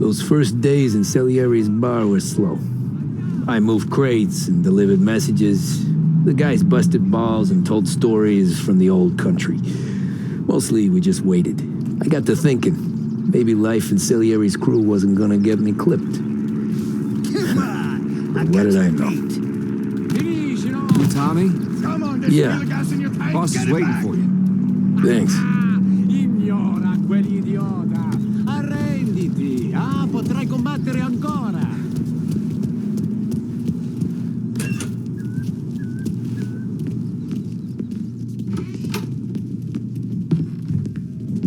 Those first days in Salieri's bar were slow. I moved crates and delivered messages. The guys busted balls and told stories from the old country. Mostly, we just waited. I got to thinking, maybe life in Salieri's crew wasn't gonna get me clipped. Come on! What did I know? You Tommy? Come on, there's Yeah. still gas in your tank. Boss Get is it waiting back. for you. Thanks. Ignora quell'idiota! Arrenditi! Potrai combattere ancora!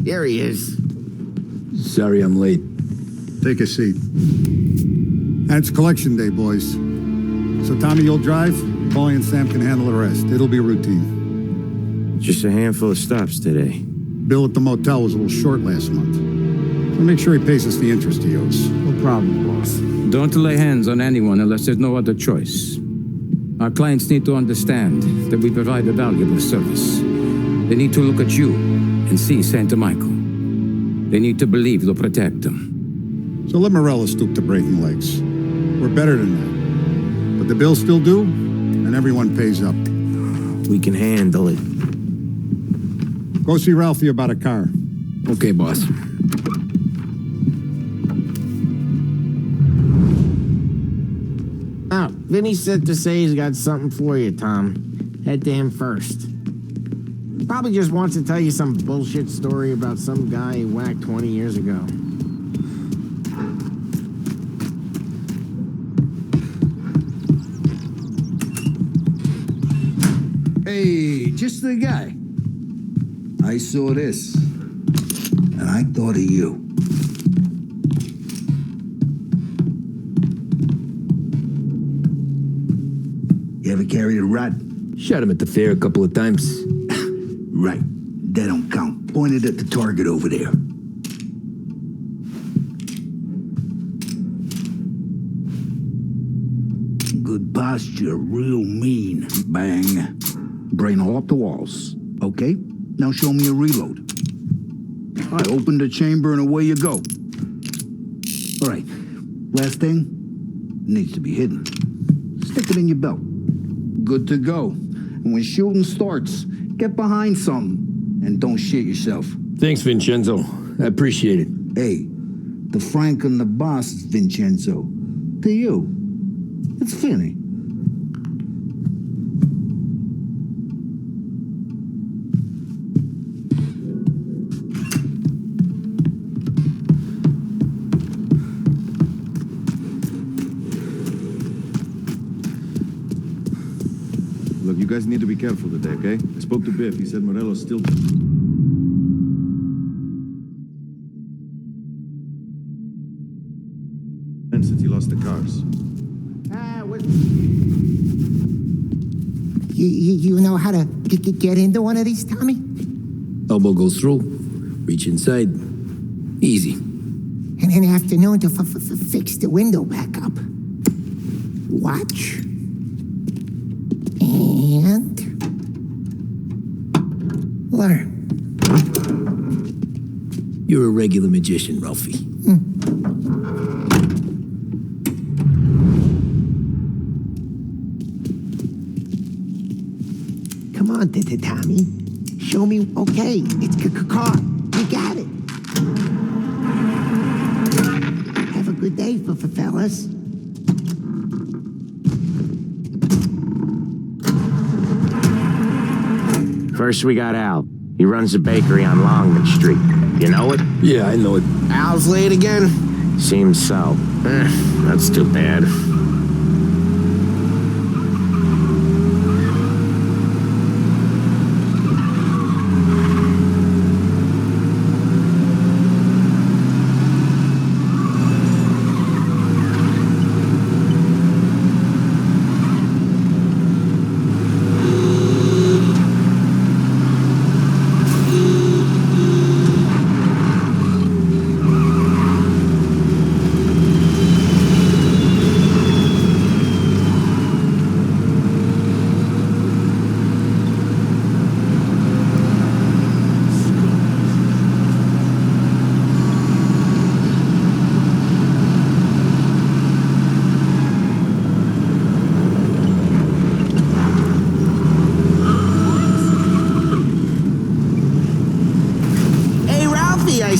There he is. Sorry I'm late. Take a seat. And it's collection day, boys. So Tommy, you'll drive. Paulie and Sam can handle the rest. It'll be routine. Just a handful of stops today. Bill at the motel was a little short last month. So make sure he pays us the interest he owes. No problem, boss. Don't lay hands on anyone unless there's no other choice. Our clients need to understand that we provide a valuable service. They need to look at you and see Santa Michael. They need to believe you'll protect them. So let Morella stoop to breaking legs. We're better than that. But the bill's still due, and everyone pays up. We can handle it. Go see Ralphie about a car. Okay, boss. Oh, Vinny said to say he's got something for you, Tom. Head to him first. Probably just wants to tell you some bullshit story about some guy he whacked 20 years ago. Hey, just the guy. I saw this, and I thought of you. You ever carried a rat? Shot him at the fair a couple of times. Right. That don't count. Pointed at the target over there. Good posture, real mean. Bang. Brain all up the walls. Okay, now show me a reload. I open the chamber and away you go. All right, last thing, needs to be hidden. Stick it in your belt. Good to go. And when shooting starts, get behind something and don't shit yourself. Thanks, Vincenzo. I appreciate it. Hey, the Frank and the boss is Vincenzo. To you, it's Finny. Look, you guys need to be careful today, okay? I spoke to Biff. He said Morello's still... since he lost the cars. You know how to get into one of these, Tommy? Elbow goes through. Reach inside. Easy. And in the afternoon to fix the window back up. Watch. And... learn. You're a regular magician, Ralphie. Come on, Tommy. Show me. Okay, it's caught. You got it. Have a good day, fellas. First we got Al. He runs a bakery on Longman Street. You know it? Yeah, I know it. Al's late again? Seems so. That's too bad.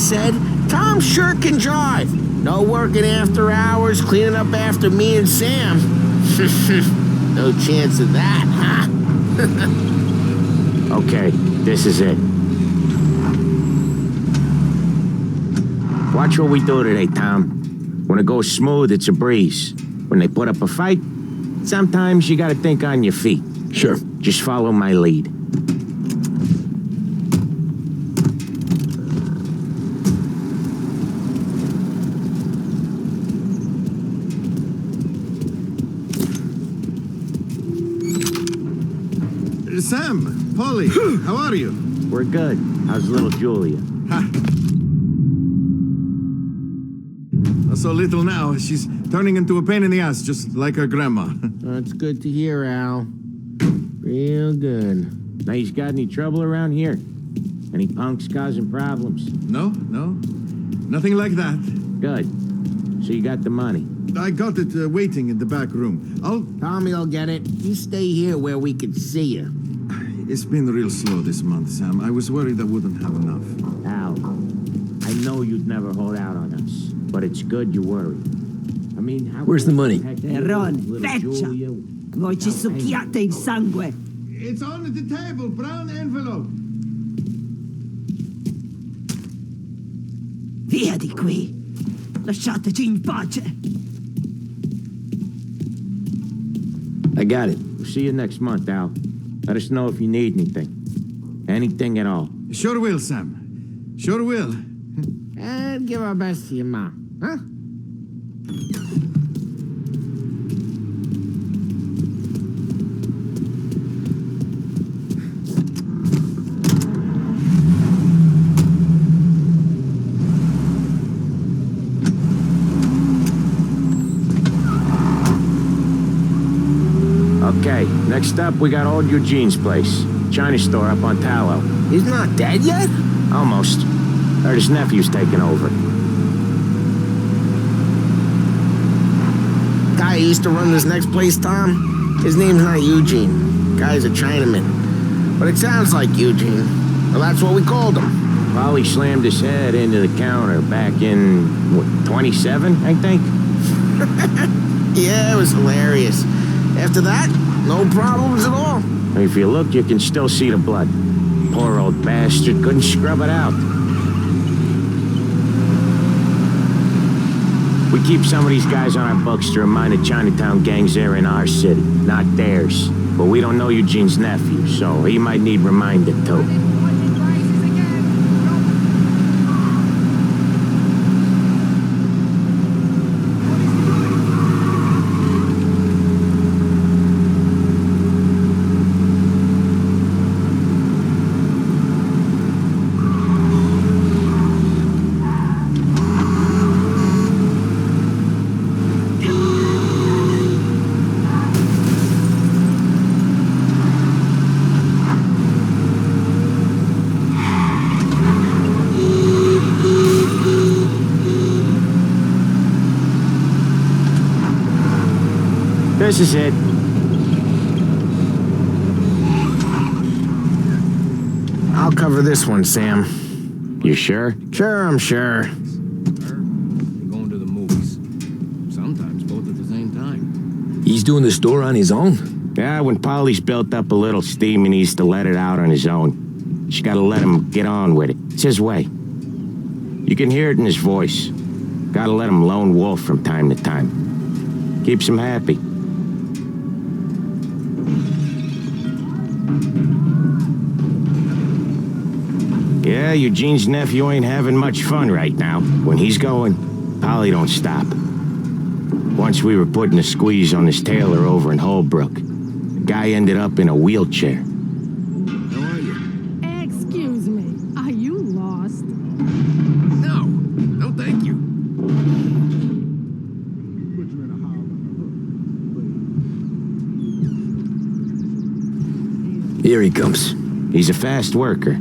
said, Tom sure can drive. No working after hours, cleaning up after me and Sam. No chance of that, huh? Okay, this is it. Watch what we do today, Tom. When it goes smooth, it's a breeze. When they put up a fight, sometimes you gotta think on your feet. Sure. Just follow my lead. Sam, Polly, how are you? We're good. How's little Julia? So little now, she's turning into a pain in the ass, just like her grandma. That's good to hear, Al. Real good. Now, you got any trouble around here? Any punks causing problems? No, nothing like that. Good. So you got the money. I got it waiting in the back room. Tommy will get it. You stay here where we can see you. It's been real slow this month, Sam. I was worried I wouldn't have enough. Al, I know you'd never hold out on us, but it's good you worry. I mean, how... Where's the money? Ron, feccia! Voi ci succhiate il sangue! It's on the table, brown envelope. Via di qui! Lasciateci in pace! I got it. We'll see you next month, Al. Let us know if you need anything. Anything at all. Sure will, Sam. Sure will. And give our best to your mom, huh? Okay, next up, we got old Eugene's place. China store up on Tallow. He's not dead yet? Almost. Heard his nephew's taking over. Guy who used to run this next place, Tom? His name's not Eugene. Guy's a Chinaman. But it sounds like Eugene. Well, that's what we called him. Probably slammed his head into the counter back in, what, 27, I think? Yeah, it was hilarious. After that, no problems at all. If you look, you can still see the blood. Poor old bastard couldn't scrub it out. We keep some of these guys on our books to remind the Chinatown gangs they're in our city, not theirs. But we don't know Eugene's nephew, so he might need reminded too. This is it. I'll cover this one, Sam. You sure? Sure, I'm sure. Going to the movies. Sometimes both at the same time. He's doing the store on his own? Yeah, when Polly's built up a little steam, he needs to let it out on his own. She gotta let him get on with it. It's his way. You can hear it in his voice. Gotta let him lone wolf from time to time. Keeps him happy. Yeah, Eugene's nephew ain't having much fun right now. When he's going, Polly don't stop. Once we were putting a squeeze on this tailor over in Holbrook. The guy ended up in a wheelchair. How are you? Excuse me, are you lost? No, thank you. Here he comes. He's a fast worker.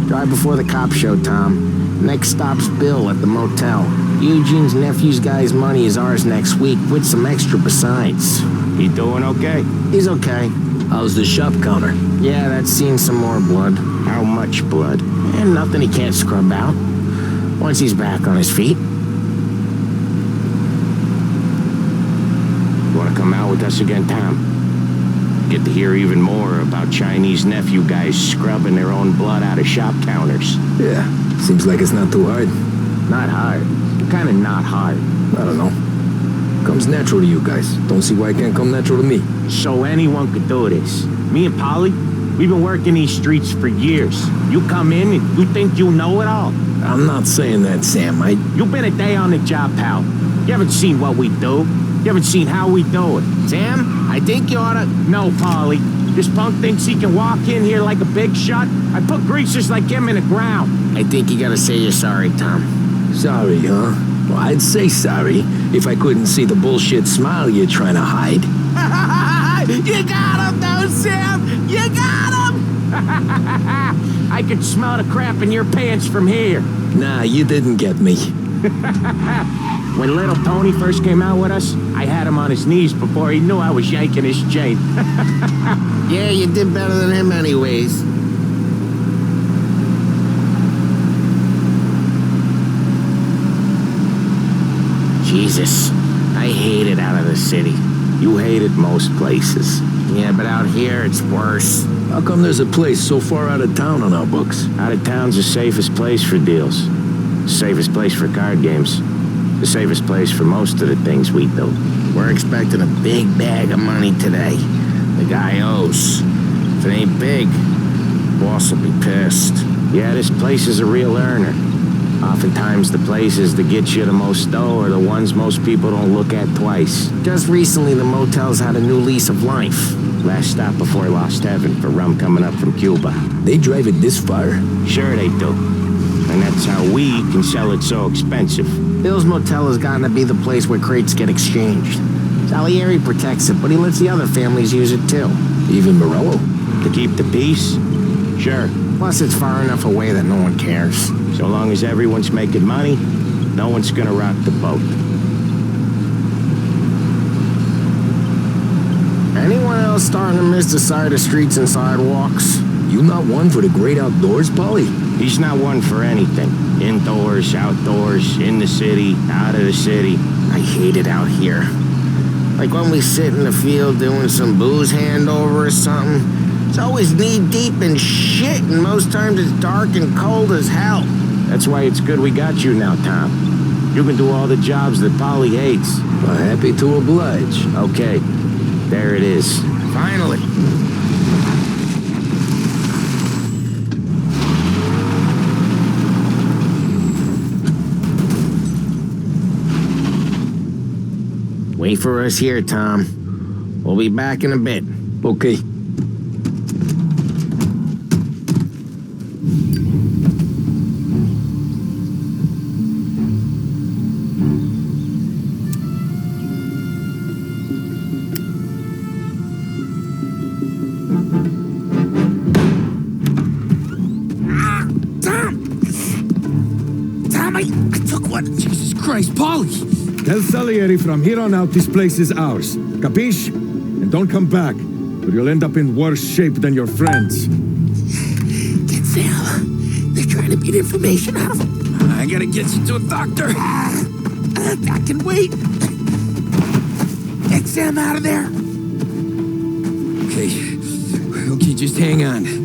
Drive before the cop show, Tom. Next stop's Bill at the motel. Eugene's nephew's guy's money is ours next week, with some extra besides. He doing okay? He's okay. How's the shop counter? Yeah, that's seen some more blood. How much blood? And nothing he can't scrub out. Once he's back on his feet. You want to come out with us again, Tom? Get to hear even more about Chinese nephew guys scrubbing their own blood out of shop counters. Yeah, seems like it's not too hard. Not hard. Kind of not hard. I don't know. Comes natural to you guys. Don't see why it can't come natural to me. So anyone could do this. Me and Polly, we've been working these streets for years. You come in and you think you know it all. I'm not saying that, Sam. You've been a day on the job, pal. You haven't seen what we do. You haven't seen how we do it. Sam, I think you oughta... No, Polly. This punk thinks he can walk in here like a big shot. I put greasers like him in the ground. I think you gotta say you're sorry, Tom. Sorry, huh? Well, I'd say sorry if I couldn't see the bullshit smile you're trying to hide. You got him, though, Sam! You got him! I could smell the crap in your pants from here. Nah, you didn't get me. When little Tony first came out with us, I had him on his knees before he knew I was yanking his chain. Yeah, you did better than him anyways. Jesus, I hate it out of the city. You hate it most places. Yeah, but out here, it's worse. How come there's a place so far out of town on our books? Out of town's the safest place for deals. Safest place for card games. The safest place for most of the things we do. We're expecting a big bag of money today. The guy owes. If it ain't big, boss will be pissed. Yeah, this place is a real earner. Oftentimes the places that get you the most dough are the ones most people don't look at twice. Just recently, the motel's had a new lease of life. Last stop before Lost Heaven for rum coming up from Cuba. They drive it this far? Sure they do. And that's how we can sell it so expensive. Bill's Motel has gotten to be the place where crates get exchanged. Salieri protects it, but he lets the other families use it too. Even Morello? To keep the peace? Sure. Plus, it's far enough away that no one cares. So long as everyone's making money, no one's gonna rock the boat. Anyone else starting to miss the side of streets and sidewalks? You not one for the great outdoors, Polly? He's not one for anything. Indoors, outdoors, in the city, out of the city. I hate it out here. Like when we sit in the field doing some booze handover or something. It's always knee-deep in shit, and most times it's dark and cold as hell. That's why it's good we got you now, Tom. You can do all the jobs that Polly hates. Well, happy to oblige. Okay, there it is. Finally. Wait for us here, Tom. We'll be back in a bit. Okay. Christ, Polly! Tell Salieri from here on out this place is ours. Capiche? And don't come back, or you'll end up in worse shape than your friends. Get Sam. They're trying to beat information out of him. I gotta get you to a doctor. I can wait. Get Sam out of there. Okay, just hang on.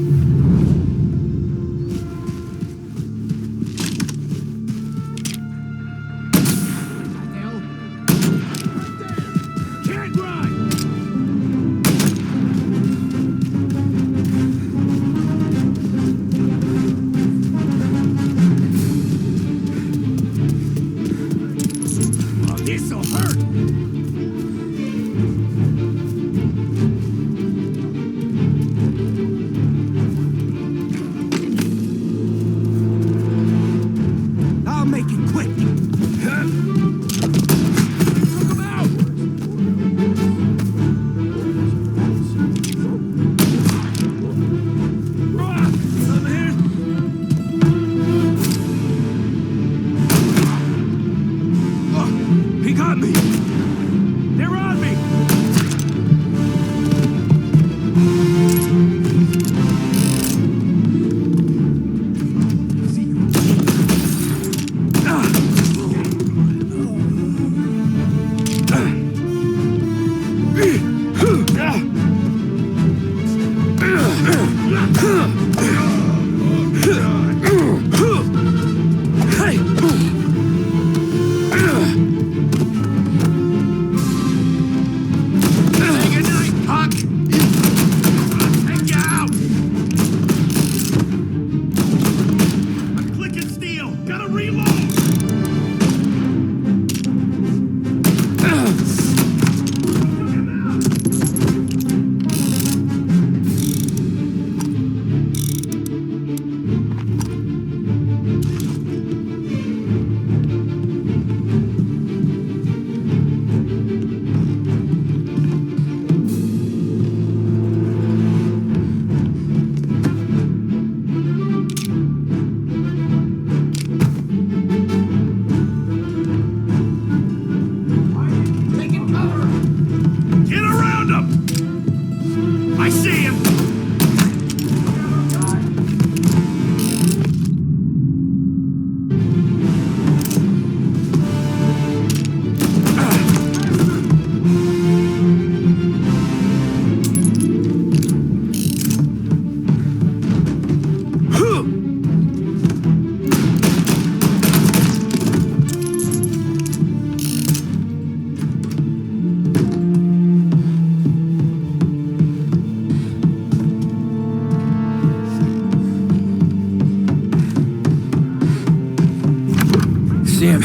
Sam.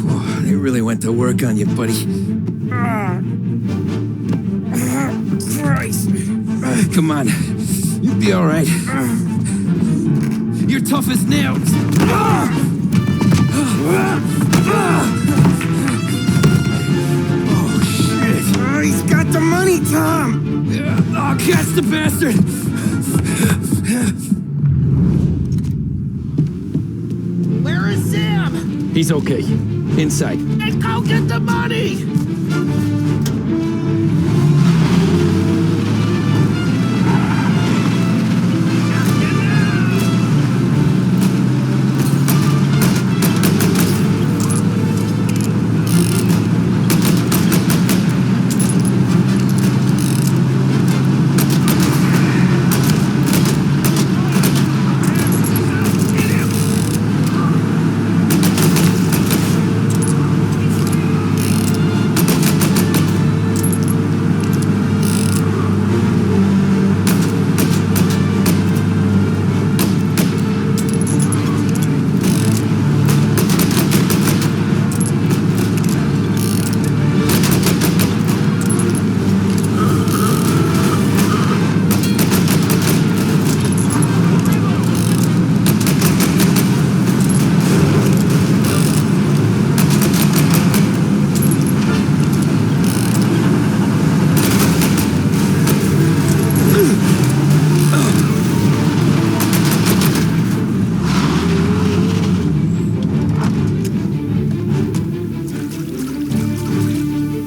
Whoa, they really went to work on you, buddy. Christ. Come on. You'll be all right. You're tough as nails. Oh, shit. Oh, he's got the money, Tom. Oh, catch the bastard. Where is Sam? He's okay. Inside. And go get the money!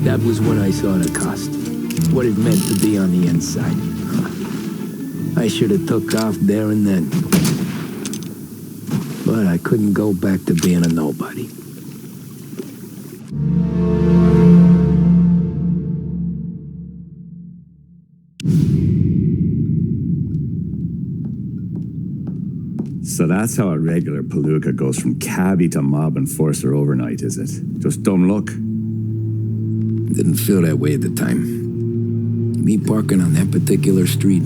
That was when I saw the cost. What it meant to be on the inside. I should have took off there and then. But I couldn't go back to being a nobody. So that's how a regular palooka goes from cabbie to mob enforcer overnight, is it? Just dumb luck? Didn't feel that way at the time. Me parking on that particular street,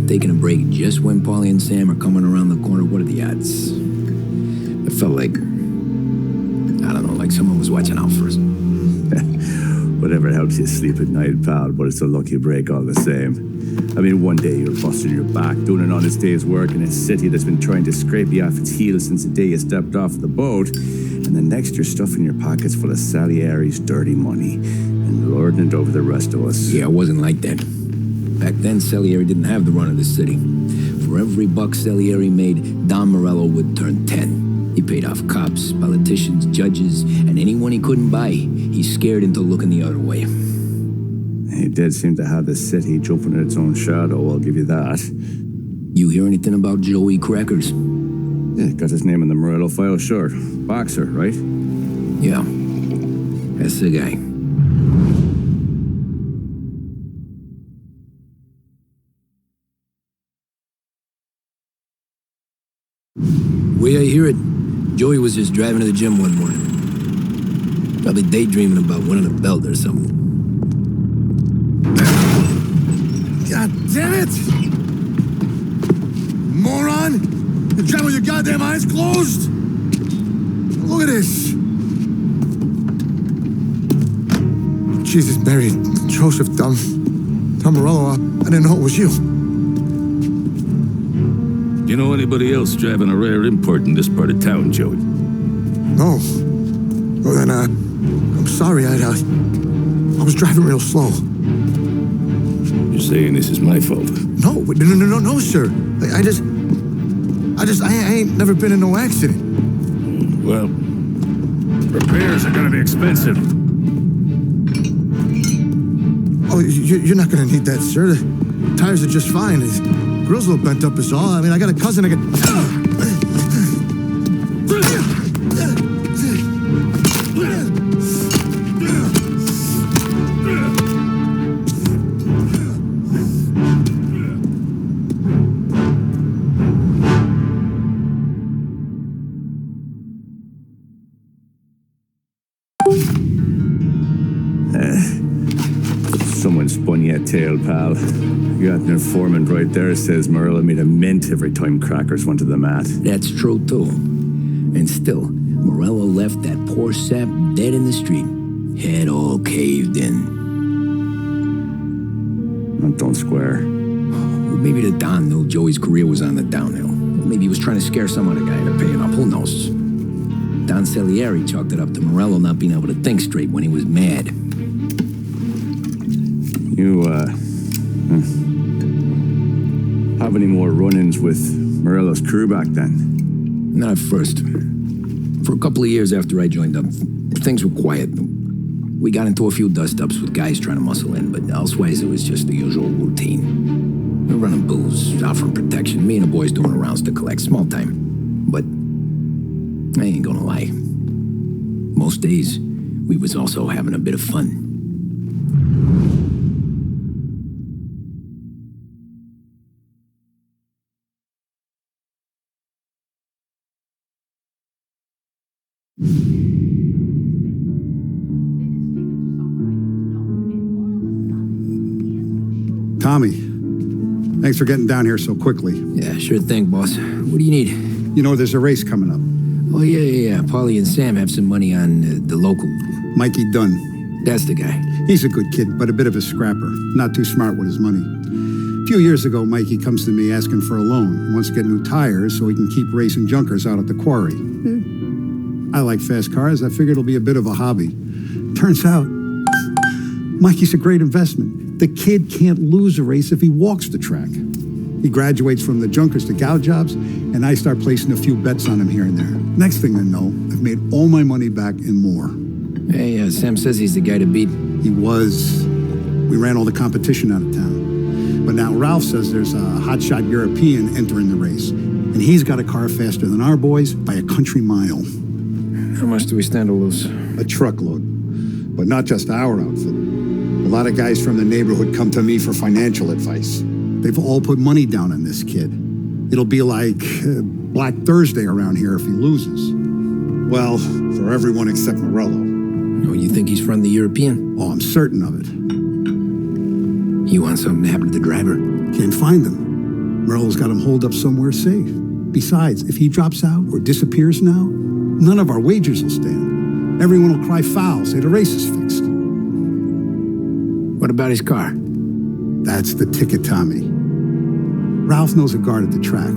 taking a break just when Paulie and Sam are coming around the corner, what are the odds? It felt like, I don't know, like someone was watching out for us. Whatever helps you sleep at night, pal, but it's a lucky break all the same. I mean, one day you're busting your back, doing an honest day's work in a city that's been trying to scrape you off its heels since the day you stepped off the boat, and the next you're stuffing your pockets full of Salieri's dirty money and lording it over the rest of us. Yeah, it wasn't like that. Back then, Salieri didn't have the run of the city. For every buck Salieri made, Don Morello would turn 10. He paid off cops, politicians, judges, and anyone he couldn't buy, he scared into looking the other way. He did seem to have the city jumping in its own shadow, I'll give you that. You hear anything about Joey Crackers? Yeah, got his name in the Morello file, sure. Boxer, right? Yeah, that's the guy. Way I hear it, Joey was just driving to the gym one morning. Probably daydreaming about winning a belt or something. God damn it! Moron! You drive with your goddamn eyes closed? Look at this! Jesus, Mary, Joseph, Tom Morello, I didn't know it was you. You know anybody else driving a rare import in this part of town, Joey? No. Well, then, I'm sorry, I was driving real slow. You're saying this is my fault? No, sir. I ain't never been in no accident. Well, repairs are gonna be expensive. Oh, you're not gonna need that, sir. The tires are just fine. The grill's a little bent up is all. I mean, I got a cousin that can... Someone spun you a tale, pal. You got an informant right there says Morello made a mint every time Crackers went to the mat. That's true, too. And still, Morello left that poor sap dead in the street, head all caved in. That don't square. Maybe the Don knew Joey's career was on the downhill. Maybe he was trying to scare some other guy into paying up. Who knows? Don Salieri chalked it up to Morello not being able to think straight when he was mad. You, have any more run-ins with Morello's crew back then? Not at first. For a couple of years after I joined up, things were quiet. We got into a few dust-ups with guys trying to muscle in, but elsewise it was just the usual routine. We're running booze, offering protection, me and the boys doing rounds to collect, small time. But I ain't gonna lie. Most days, we was also having a bit of fun. Tommy, thanks for getting down here so quickly. Yeah, sure thing, boss. What do you need? You know, there's a race coming up. Oh, yeah. Paulie and Sam have some money on the local. Mikey Dunn. That's the guy. He's a good kid, but a bit of a scrapper. Not too smart with his money. A few years ago, Mikey comes to me asking for a loan. He wants to get new tires so he can keep racing junkers out at the quarry. I like fast cars. I figured it'll be a bit of a hobby. Turns out, Mikey's a great investment. The kid can't lose a race if he walks the track. He graduates from the junkers to gal jobs, and I start placing a few bets on him here and there. Next thing I know, I've made all my money back and more. Hey, Sam says he's the guy to beat. He was. We ran all the competition out of town. But now Ralph says there's a hotshot European entering the race, and he's got a car faster than our boys by a country mile. How much do we stand to lose? A truckload. But not just our outfit. A lot of guys from the neighborhood come to me for financial advice. They've all put money down on this kid. It'll be like Black Thursday around here if he loses. Well, for everyone except Morello. Oh, you think he's from the European? Oh, I'm certain of it. You want something to happen to the driver? Can't find him. Morello's got him holed up somewhere safe. Besides, if he drops out or disappears now, none of our wagers will stand. Everyone will cry foul, say the race is fixed. What about his car? That's the ticket, Tommy. Ralph knows a guard at the track.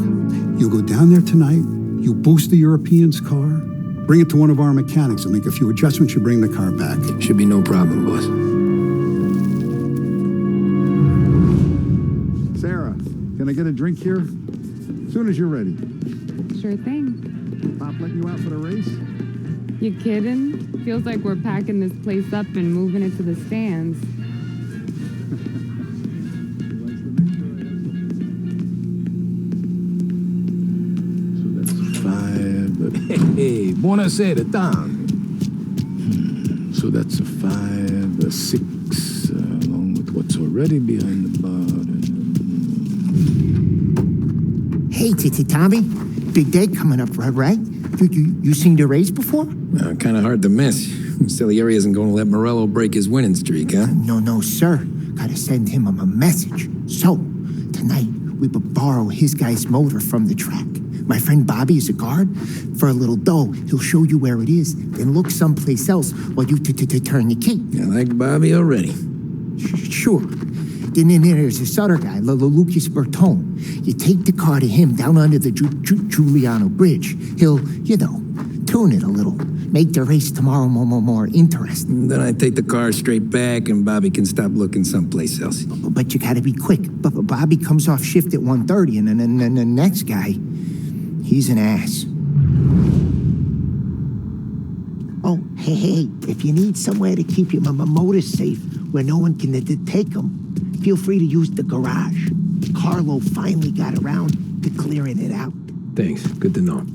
You go down there tonight, you boost the European's car, bring it to one of our mechanics and make a few adjustments, you bring the car back. Should be no problem, boss. Sarah, can I get a drink here? As soon as you're ready. Sure thing. Pop letting you out for the race? You kidding? Feels like we're packing this place up and moving it to the stands. Hey, buonasera, Tom. So that's a 5, a 6, along with what's already behind the bar. Hey, Tommy. Big day coming up, right? You seen the race before? Kind of hard to miss. Salieri isn't going to let Morello break his winning streak, huh? No, sir. Gotta send him a message. So, tonight, we borrow his guy's motor from the track. My friend Bobby is a guard. For a little dough, he'll show you where it is, then look someplace else while you turn the key. I like Bobby already. Sure. Then there's this other guy, Lucas Bertone. You take the car to him down under the Giuliano Bridge. He'll, tune it a little. Make the race tomorrow more interesting. Then I take the car straight back and Bobby can stop looking someplace else. But you gotta be quick. But Bobby comes off shift at 1:30 and then the next guy, he's an ass. Oh, hey, if you need somewhere to keep your motor safe where no one can take them, feel free to use the garage. Carlo finally got around to clearing it out. Thanks. Good to know.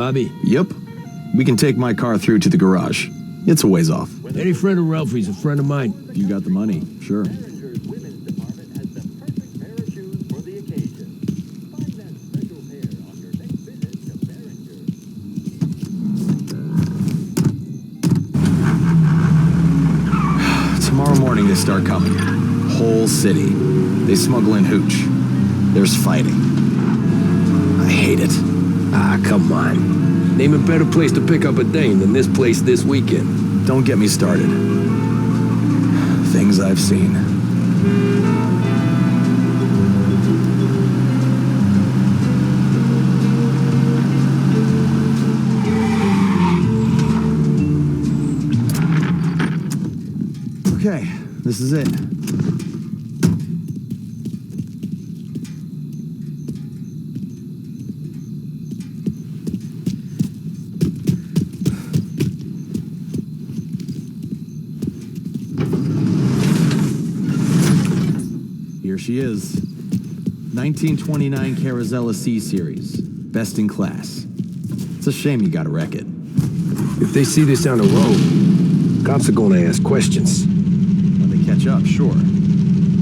Bobby? Yep. We can take my car through to the garage. It's a ways off. Any friend of Ralphie's a friend of mine. You got the money, sure. Tomorrow morning they start coming. Whole city. They smuggle in hooch. There's fighting. I hate it. Ah, come on. Name a better place to pick up a dame than this place this weekend. Don't get me started. Things I've seen. Okay, this is it. Here she is. 1929 Carazella C Series. Best in class. It's a shame you gotta wreck it. If they see this on the road, cops are gonna ask questions. When they catch up, sure.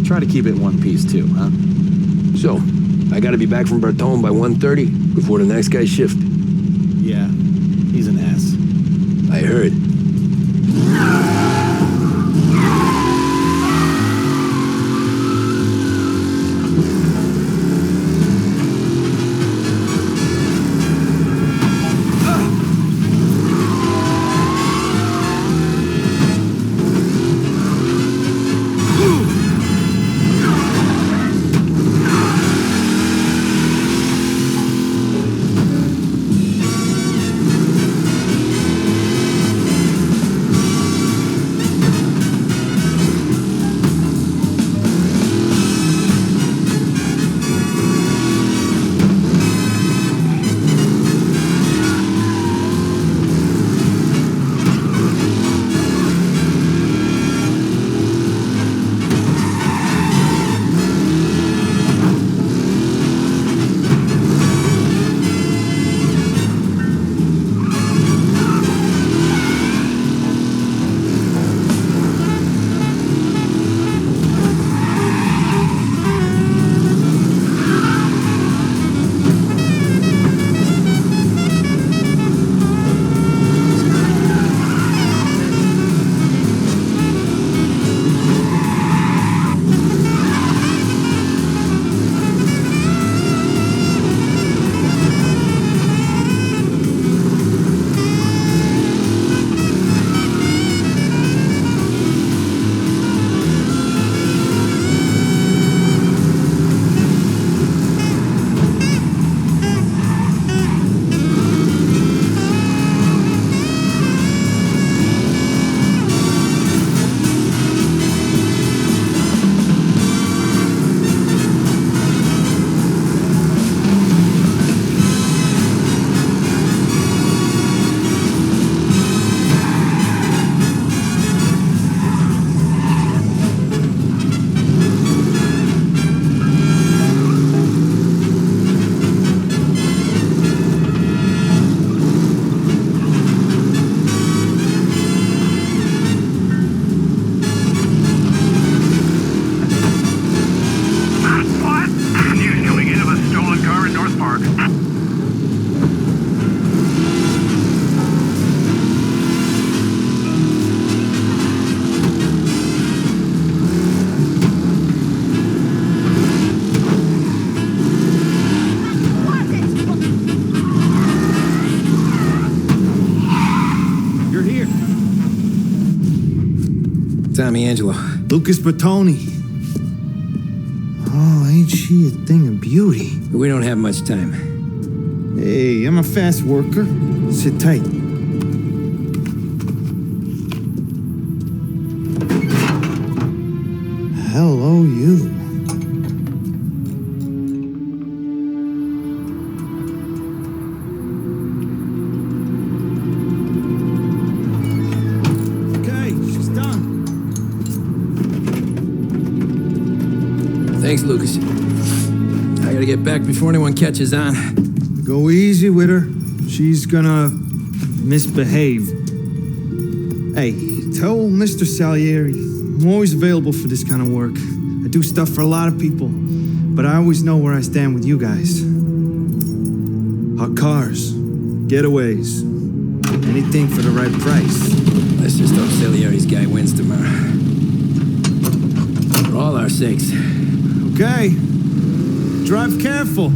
Try to keep it one piece too, huh? So, I gotta be back from Bertone by 1:30 before the next guy's shift. Yeah, he's an ass. I heard. Tommy Angelo. Lucas Bertoni. Oh, ain't she a thing of beauty? We don't have much time. Hey, I'm a fast worker. Sit tight. Hello, you. Thanks, Lucas. I gotta get back before anyone catches on. Go easy with her. she's gonna misbehave. Hey, tell Mr. Salieri I'm always available for this kind of work. I do stuff for a lot of people, but I always know where I stand with you guys. Hot cars, getaways, anything for the right price. Let's just hope Salieri's guy wins tomorrow. For all our sakes. Okay. Drive careful.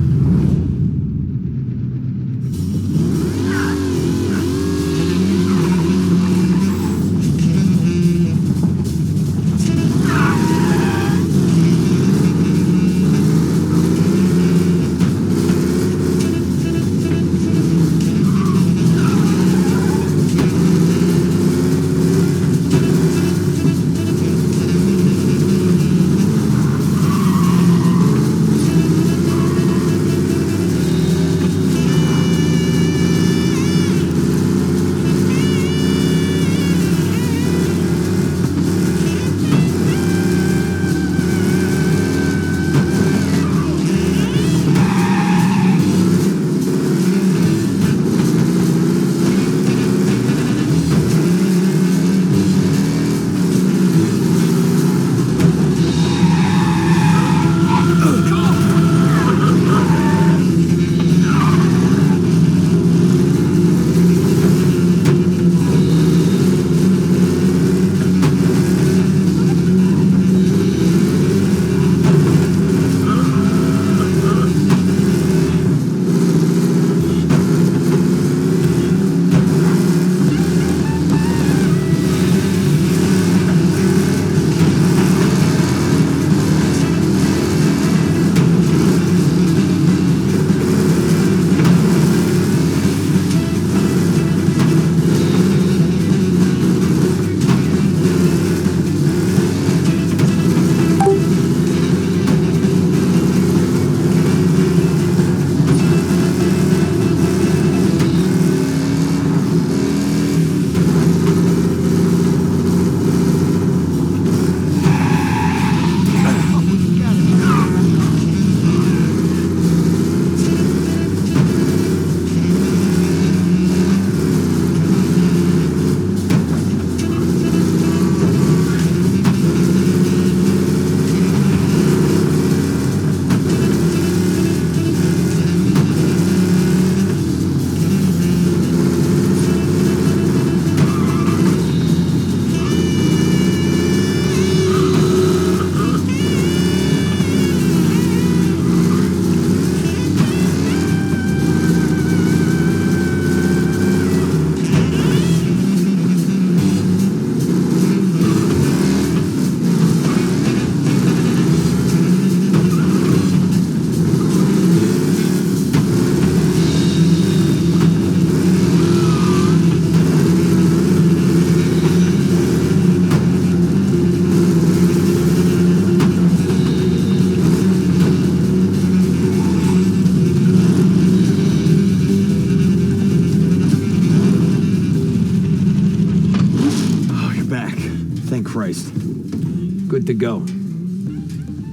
Good to go.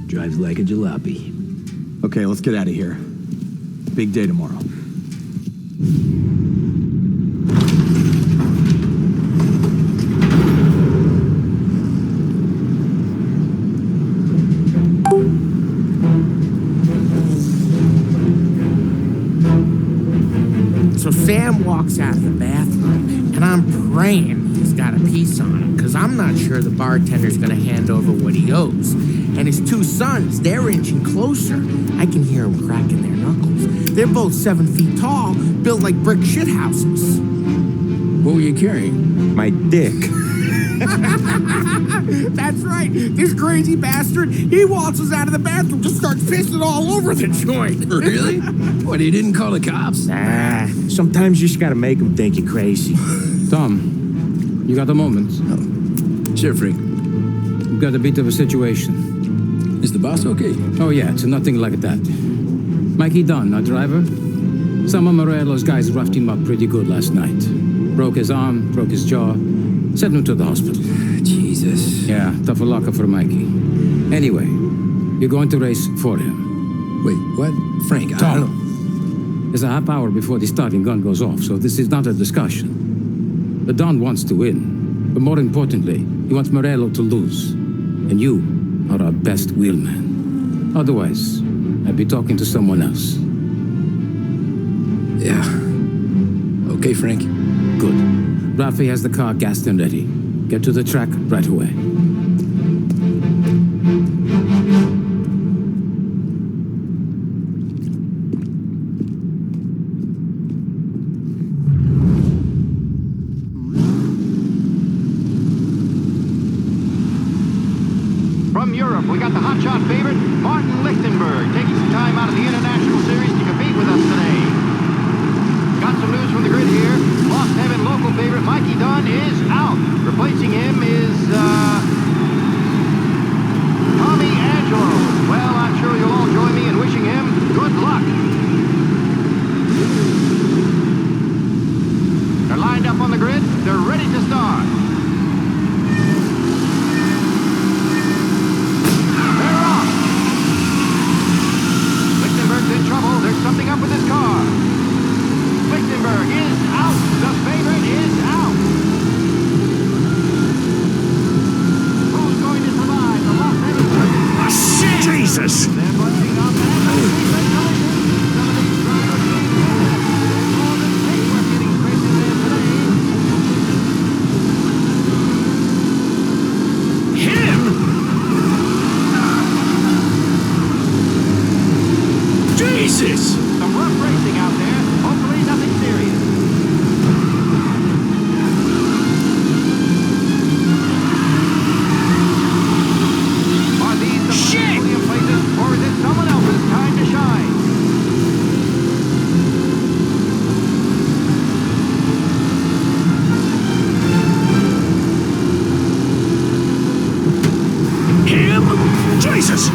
Drives like a jalopy. Okay, let's get out of here. Big day tomorrow. So Sam walks out of the bathroom, and I'm praying he's got a piece on him, because I'm not sure the bartender's going to hand over what he owes. And his two sons, they're inching closer. I can hear them cracking their knuckles. They're both 7 feet tall, built like brick shithouses. What were you carrying? My dick. That's right. This crazy bastard, he waltzes out of the bathroom, just starts pissing all over the joint. Really? What, he didn't call the cops? Nah, sometimes you just gotta make them think you're crazy. Tom, you got a moment? Oh. Sure, Frank. We've got a bit of a situation. Is the boss okay? Oh, yeah, it's nothing like that. Mikey Dunn, our driver. Some of Morello's guys roughed him up pretty good last night. Broke his arm, broke his jaw, sent him to the hospital. Jesus. Yeah, tough luck for Mikey. Anyway, you're going to race for him. Wait, what? Frank, Tom, There's a half hour before the starting gun goes off, so this is not a discussion. The Don wants to win, but more importantly, he wants Morello to lose. And you are our best wheelman. Otherwise, I'd be talking to someone else. Yeah. Okay, Frank. Good. Rafi has the car gassed and ready. Get to the track right away. From Europe, we got the hotshot favorite, Martin Lichtenberg, taking some time out of the International Series to compete with us today. Got some news from the grid here. Lost Heaven local favorite Mikey Dunn is out. Replacing him is, Tommy Angelo. Well, I'm sure you'll all join me in wishing him good luck. They're lined up on the grid. They're ready to start. In trouble. There's something up with his car. Lichtenberg is out. The favorite is out. Who's going to survive the Los Angeles? Shit! Jesus! They're bunching up and some of these drivers there's more than paintwork getting scraped in there today. Him? Jesus! Some rough racing out there. Hopefully nothing serious. Are these the podium places, or is it someone else's time to shine? Him? Jesus!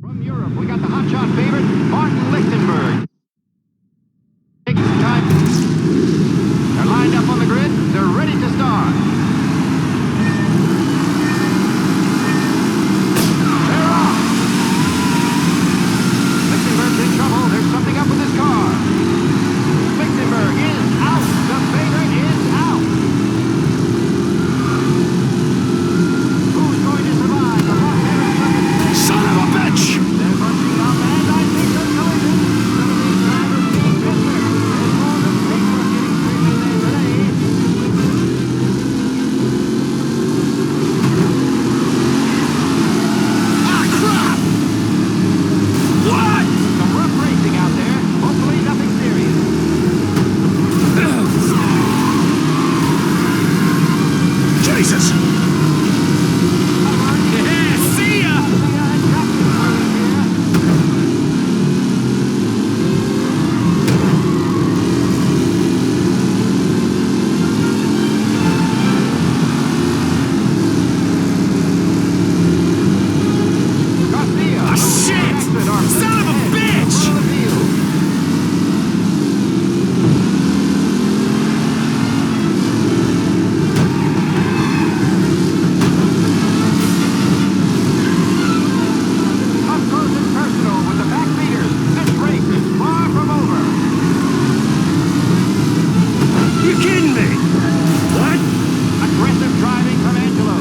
From Europe, we got the hotshot favorite, Martin Lichtenberg. Taking some time. They're lined up on the grid. They're ready to start. They're off. Lichtenberg's in trouble. There's something up with his car. Lichtenberg is out. The favorite is out. Who's going to survive the Los Angeles? Son of a bitch! They're bunching up and I think they're collision. Some of these drivers being business. There's more than paintwork getting scraped in there today. Ah, crap! What? Some rough racing out there. Hopefully nothing serious. Jesus! Yeah, see ya! Ah, shit! Son of a bitch! Up close and personal with the back leaders. This race is far from over. You kidding me? What? Aggressive driving from Angelo.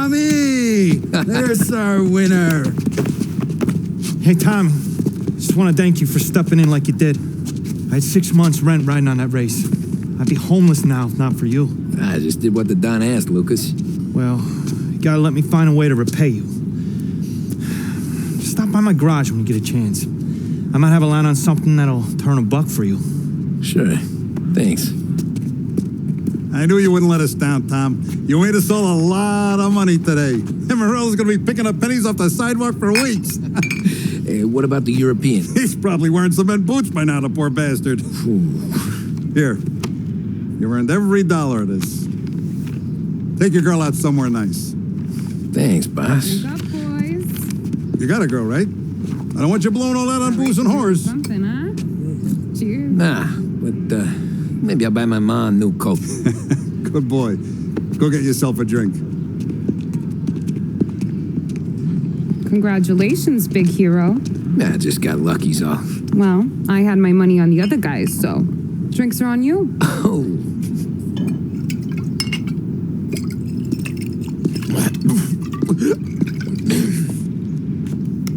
Tommy! There's our winner. Hey, Tommy. Just want to thank you for stepping in like you did. I had 6 months rent riding on that race. I'd be homeless now if not for you. I just did what the Don asked, Lucas. Well, you gotta let me find a way to repay you. Stop by my garage when you get a chance. I might have a line on something that'll turn $1 for you. Sure. Thanks. I knew you wouldn't let us down, Tom. You made us all a lot of money today. And Morello's gonna be picking up pennies off the sidewalk for weeks. Hey, what about the European? He's probably wearing cement boots by now, the poor bastard. Here. You earned every dollar of this. Take your girl out somewhere nice. Thanks, boss. Wake up, boys. You got a girl, right? I don't want you blowing all that on booze and whores. Something, huh? Cheers. Nah, but maybe I'll buy my mom a new coat. Good boy. Go get yourself a drink. Congratulations, big hero. Nah, just got lucky's all. Well, I had my money on the other guys, so drinks are on you. Oh.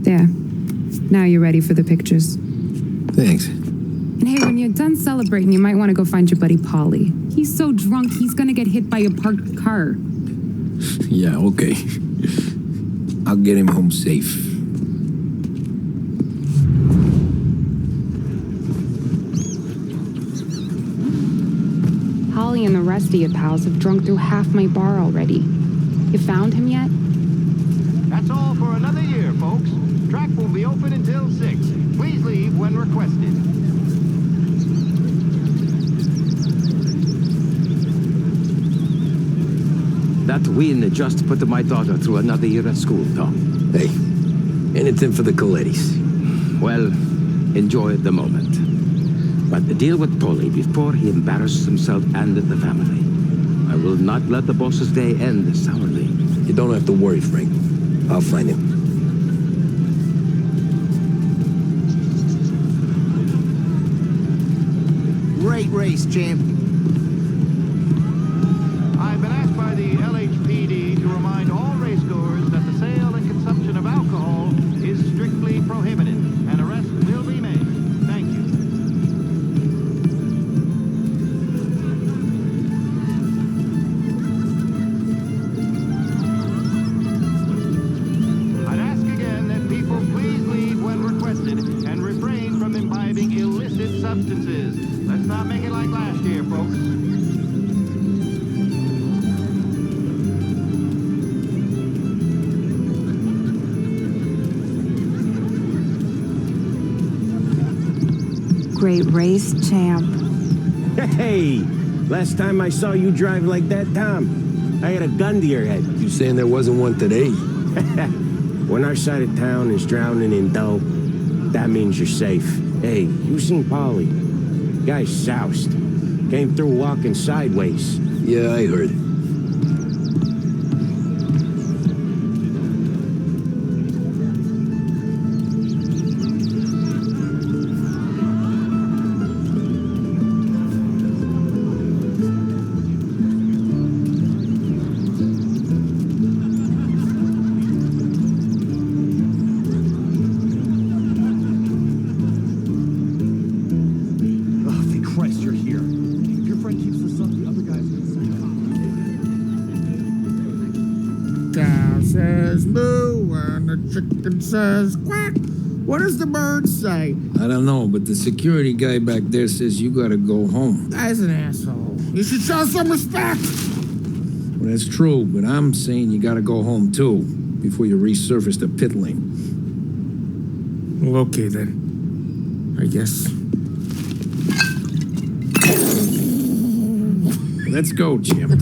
There. Now you're ready for the pictures. Thanks. And hey, when you're done celebrating, you might want to go find your buddy Polly. He's so drunk, he's gonna get hit by a parked car. Yeah, okay. I'll get him home safe. Holly and the rest of your pals have drunk through half my bar already. You found him yet? That's all for another year, folks. Track will be open until 6. Please leave when requested. That win just put my daughter through another year at school, Tom. Hey, anything for the Colettis. Well, enjoy the moment. But deal with Polly before he embarrasses himself and the family. I will not let the boss's day end sourly. You don't have to worry, Frank. I'll find him. Great race, champ. I've been asked by the LHPD to remind all racegoers that the sale and consumption of alcohol is strictly prohibited. An arrest will be made. Thank you. I'd ask again that people please leave when requested and refrain from imbibing illicit substances. Let's not make it like last year, folks. Great race, champ. Hey, last time I saw you drive like that, Tom, I had a gun to your head. You saying there wasn't one today? When our side of town is drowning in dough, that means you're safe. Hey, you seen Polly? Guy's soused. Came through walking sideways. Yeah, I heard. Says moo and the chicken says quack. What does the bird say? I don't know, but the security guy back there says you gotta go home. Guy's an asshole. You should show some respect. Well, that's true, but I'm saying you gotta go home too, before you resurface the pit lane. Well, okay then. I guess. Let's go, Jim.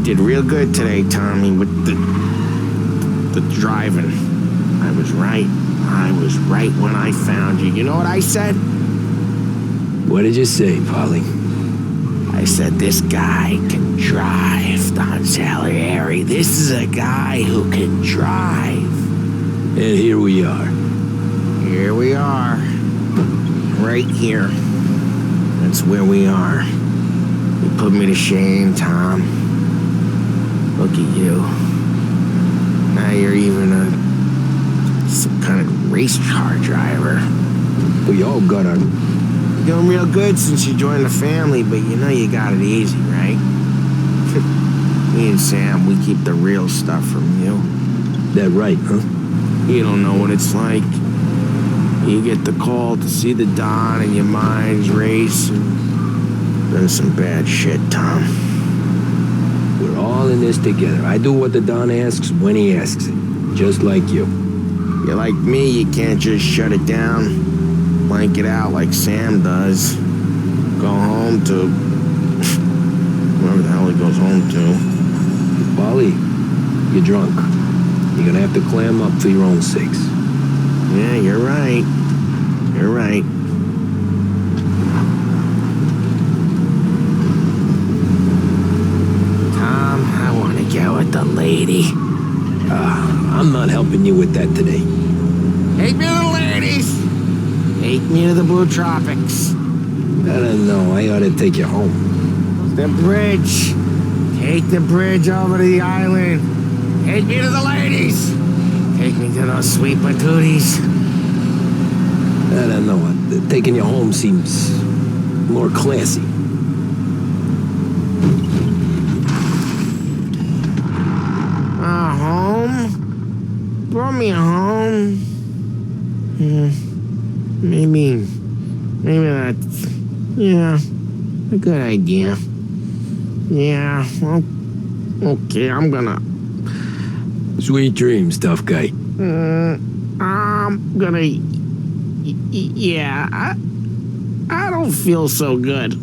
Did real good today, Tommy, with the driving. I was right. I was right when I found you. You know what I said? What did you say, Polly? I said, this guy can drive, Don Salieri. This is a guy who can drive. And here we are. Here we are. Right here. That's where we are. You put me to shame, Tom. Look at you. Now you're even some kind of race car driver. We all got our... You're doing real good since you joined the family, but you know you got it easy, right? Me and Sam, we keep the real stuff from you. That right, huh? You don't know what it's like. You get the call to see the Don and your mind's race and done some bad shit, Tom. We're all in this together. I do what the Don asks when he asks it. Just like you. You're like me, you can't just shut it down, blank it out like Sam does. Go home to... wherever the hell he goes home to. Polly, you're drunk. You're gonna have to clam up for your own sakes. Yeah, you're right. You're right. Tom, I want to go with the lady. I'm not helping you with that today. Take me to the ladies. Take me to the Blue Tropics. I don't know. I ought to take you home. The bridge. Take the bridge over to the island. Take me to the ladies. Take me to those sweet patooties. I don't know. Taking you home seems more classy. Home? Brought me home? Maybe that's, yeah, a good idea. Yeah, well, okay, I'm gonna... Sweet dreams, tough guy. I'm gonna... Yeah, I don't feel so good.